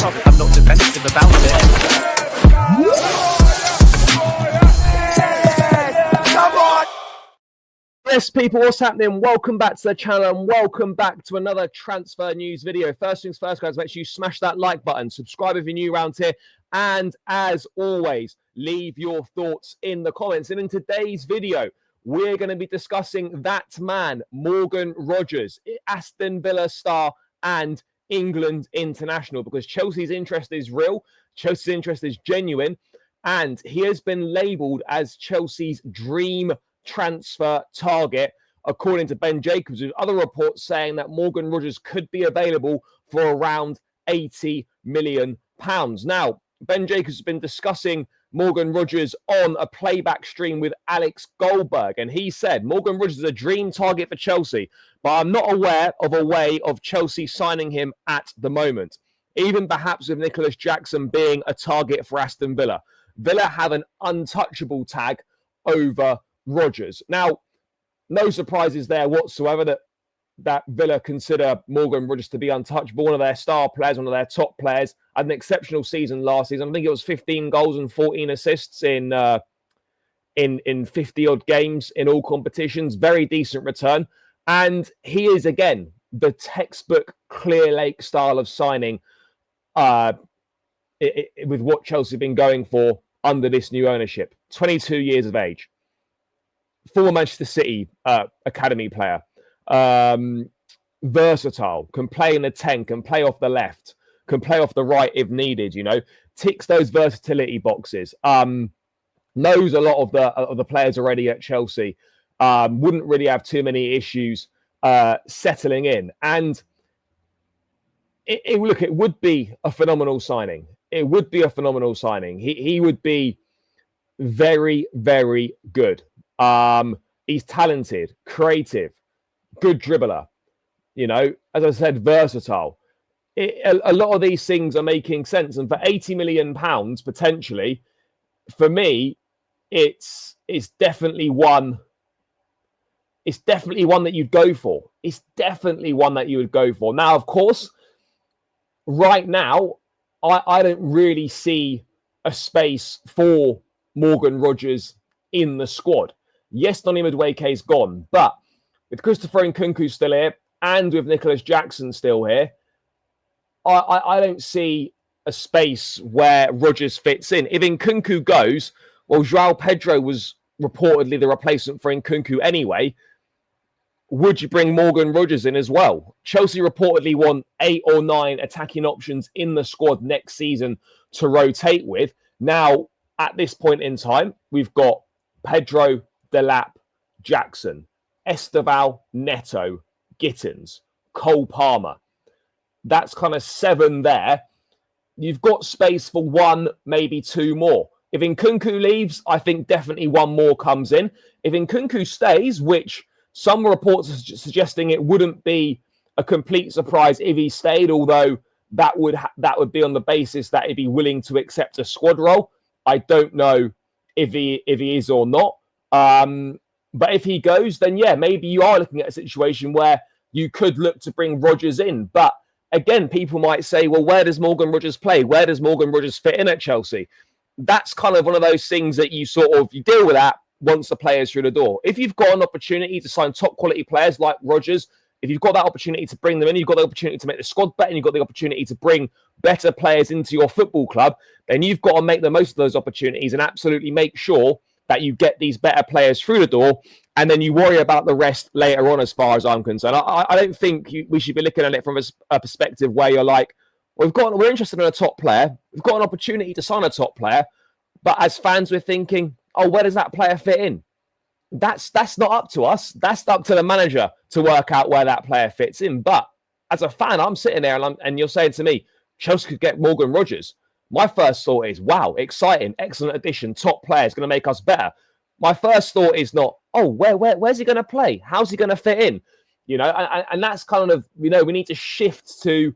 I'm not defensive about it. Yes, people, what's happening? Welcome back to the channel and welcome back to another transfer news video. First things first, guys, make sure you smash that like button, subscribe if you're new around here, and as always, leave your thoughts in the comments. And in today's video, we're going to be discussing that man, Morgan Rogers, Aston Villa star and England international, because Chelsea's interest is real, Chelsea's interest is genuine, and he has been labelled as Chelsea's dream transfer target, according to Ben Jacobs, with other reports saying that Morgan Rogers could be available for around £80 million. Now, Ben Jacobs has been discussing Morgan Rogers on a playback stream with Alex Goldberg, and he said Morgan Rogers is a dream target for Chelsea, but I'm not aware of a way of Chelsea signing him at the moment, even perhaps with Nicholas Jackson being a target for Aston Villa. Villa have an untouchable tag over Rogers. Now, no surprises there whatsoever that Villa consider Morgan Rogers to be untouchable. One of their star players, one of their top players, had an exceptional season last season. I think it was 15 goals and 14 assists in 50-odd games in all competitions. Very decent return. And he is, again, the textbook Clear Lake style of signing with what Chelsea have been going for under this new ownership. 22 years of age. Former Manchester City academy player, versatile, can play in the 10, can play off the left, can play off the right if needed, you know, ticks those versatility boxes, knows a lot of the players already at Chelsea, wouldn't really have too many issues settling in. And it would be a phenomenal signing. It would be a phenomenal signing. He would be very, very good. He's talented, creative, good dribbler, you know, as I said, versatile. A lot of these things are making sense. And for £80 million, potentially, for me, it's definitely one. It's definitely one that you'd go for. It's definitely one that you would go for. Now, of course, right now, I don't really see a space for Morgan Rogers in the squad. Yes, Donny Madueke's gone, but with Christopher Nkunku still here and with Nicholas Jackson still here, I don't see a space where Rogers fits in. If Nkunku goes, well, João Pedro was reportedly the replacement for Nkunku anyway. Would you bring Morgan Rogers in as well? Chelsea reportedly want 8 or 9 attacking options in the squad next season to rotate with. Now, at this point in time, we've got Pedro, Delap, Jackson, Esteval, Neto, Gittins, Cole Palmer. That's kind of 7 there. You've got space for 1, maybe 2 more. If Nkunku leaves, I think definitely 1 more comes in. If Nkunku stays, which some reports are suggesting it wouldn't be a complete surprise if he stayed, although that would be on the basis that he'd be willing to accept a squad role. I don't know if he is or not. But if he goes, then yeah, maybe you are looking at a situation where you could look to bring Rogers in. But again, people might say, well, where does Morgan Rogers play? Where does Morgan Rogers fit in at Chelsea? That's kind of one of those things that you deal with that once the player's through the door. If you've got an opportunity to sign top quality players like Rogers, if you've got that opportunity to bring them in, you've got the opportunity to make the squad better, and you've got the opportunity to bring better players into your football club, then you've got to make the most of those opportunities and absolutely make sure that you get these better players through the door, and then you worry about the rest later on, as far as I'm concerned. I don't think we should be looking at it from a perspective where you're like, well, we're interested in a top player, we've got an opportunity to sign a top player, but as fans we're thinking, oh, where does that player fit in? That's not up to us. That's up to the manager to work out where that player fits in. But as a fan, I'm sitting there and you're saying to me, Chelsea could get Morgan Rogers. My first thought is, wow, exciting, excellent addition, top player, is going to make us better. My first thought is not, oh, where's he going to play? How's he going to fit in? You know, and that's kind of, you know, we need to shift to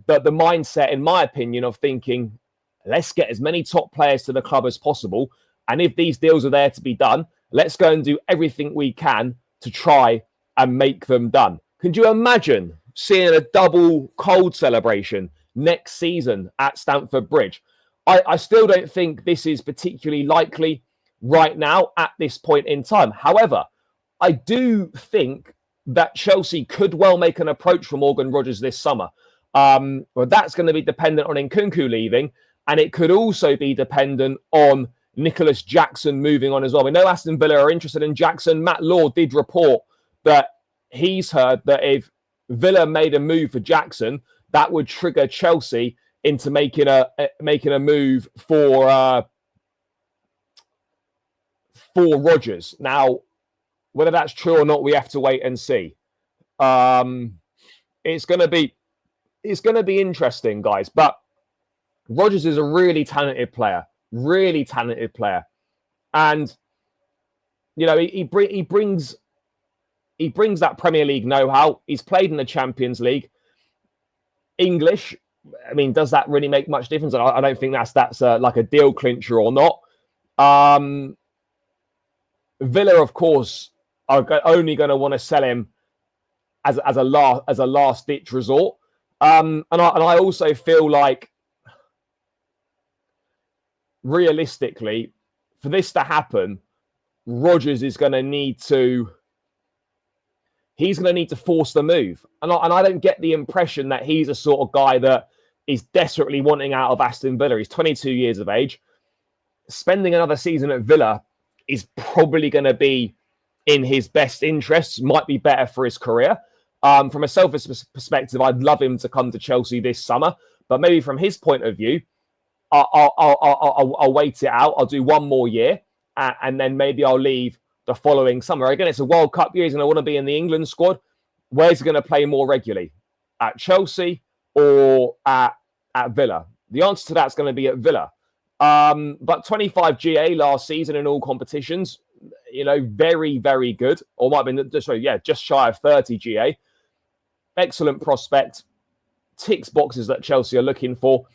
the mindset, in my opinion, of thinking, let's get as many top players to the club as possible. And if these deals are there to be done, let's go and do everything we can to try and make them done. Could you imagine seeing a double cold celebration next season at Stamford Bridge. I still don't think this is particularly likely right now at this point in time. However, I do think that Chelsea could well make an approach for Morgan Rogers this summer. Well, that's going to be dependent on Nkunku leaving, and it could also be dependent on Nicholas Jackson moving on as well. We know Aston Villa are interested in Jackson. Matt Law did report that he's heard that if Villa made a move for Jackson, that would trigger Chelsea into making a move for Rodgers. Now, whether that's true or not, we have to wait and see. It's going to be interesting, guys. But Rodgers is a really talented player, and you know he brings that Premier League know-how. He's played in the Champions League. English, I mean, does that really make much difference? I don't think that's like a deal clincher or not. Villa, of course, are only going to want to sell him as a last ditch resort. And I also feel like, realistically, for this to happen, Rodgers is going to need to. He's going to need to force the move. And I don't get the impression that he's a sort of guy that is desperately wanting out of Aston Villa. He's 22 years of age. Spending another season at Villa is probably going to be in his best interests, might be better for his career. From a selfish perspective, I'd love him to come to Chelsea this summer. But maybe from his point of view, I'll wait it out. I'll do one more year, and then maybe I'll leave the following summer. Again, it's a World Cup year. He's going to want to be in the England squad. Where's he going to play more regularly? At Chelsea or at Villa? The answer to that's going to be at Villa. But 25 GA last season in all competitions, you know, very, very good. Or might have been, just shy of 30 GA. Excellent prospect. Ticks boxes that Chelsea are looking for.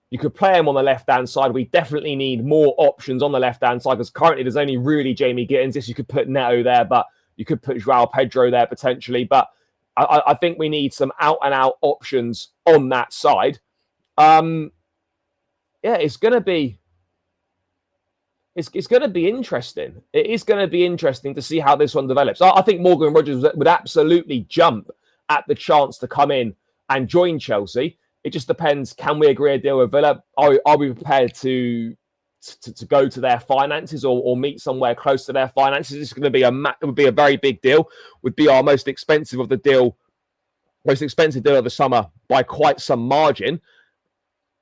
You could play him on the left-hand side. We definitely need more options on the left-hand side because currently there's only really Jamie Gittins. Yes, you could put Neto there, but you could put Joao Pedro there potentially. But I think we need some out-and-out options on that side. It's going to be interesting. It is going to be interesting to see how this one develops. I think Morgan Rogers would absolutely jump at the chance to come in and join Chelsea. It just depends. Can we agree a deal with Villa? Are we prepared to go to their finances or meet somewhere close to their finances? It's going to be it would be a very big deal. Would be our most expensive deal of the summer by quite some margin.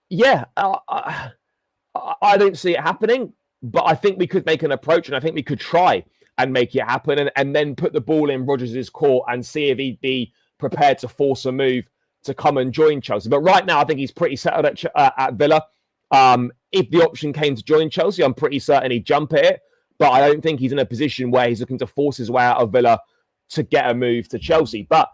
Yeah, I don't see it happening, but I think we could make an approach, and I think we could try and make it happen, and then put the ball in Rodgers' court and see if he'd be prepared to force a move to come and join Chelsea. But right now, I think he's pretty settled at Villa. If the option came to join Chelsea, I'm pretty certain he'd jump at it. But I don't think he's in a position where he's looking to force his way out of Villa to get a move to Chelsea. But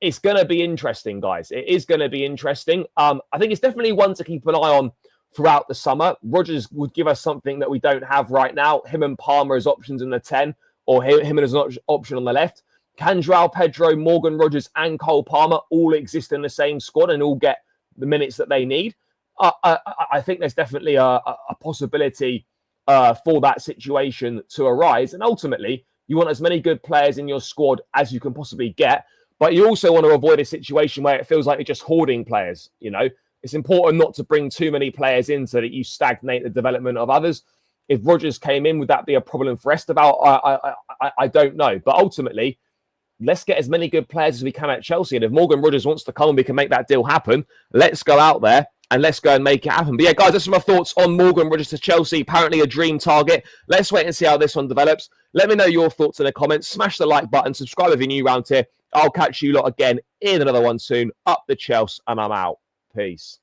it's going to be interesting, guys. It is going to be interesting. I think it's definitely one to keep an eye on throughout the summer. Rodgers would give us something that we don't have right now. Him and Palmer as options in the 10, or him as an option on the left. Can Joao Pedro, Morgan Rogers, and Cole Palmer all exist in the same squad and all get the minutes that they need? I think there's definitely a possibility for that situation to arise. And ultimately, you want as many good players in your squad as you can possibly get. But you also want to avoid a situation where it feels like you're just hoarding players. You know, it's important not to bring too many players in so that you stagnate the development of others. If Rodgers came in, would that be a problem for Esteval? I don't know. But ultimately, let's get as many good players as we can at Chelsea. And if Morgan Rogers wants to come and we can make that deal happen, let's go out there and let's go and make it happen. But yeah, guys, that's my thoughts on Morgan Rogers to Chelsea. Apparently a dream target. Let's wait and see how this one develops. Let me know your thoughts in the comments. Smash the like button. Subscribe if you're new around here. I'll catch you lot again in another one soon. Up the Chelsea, and I'm out. Peace.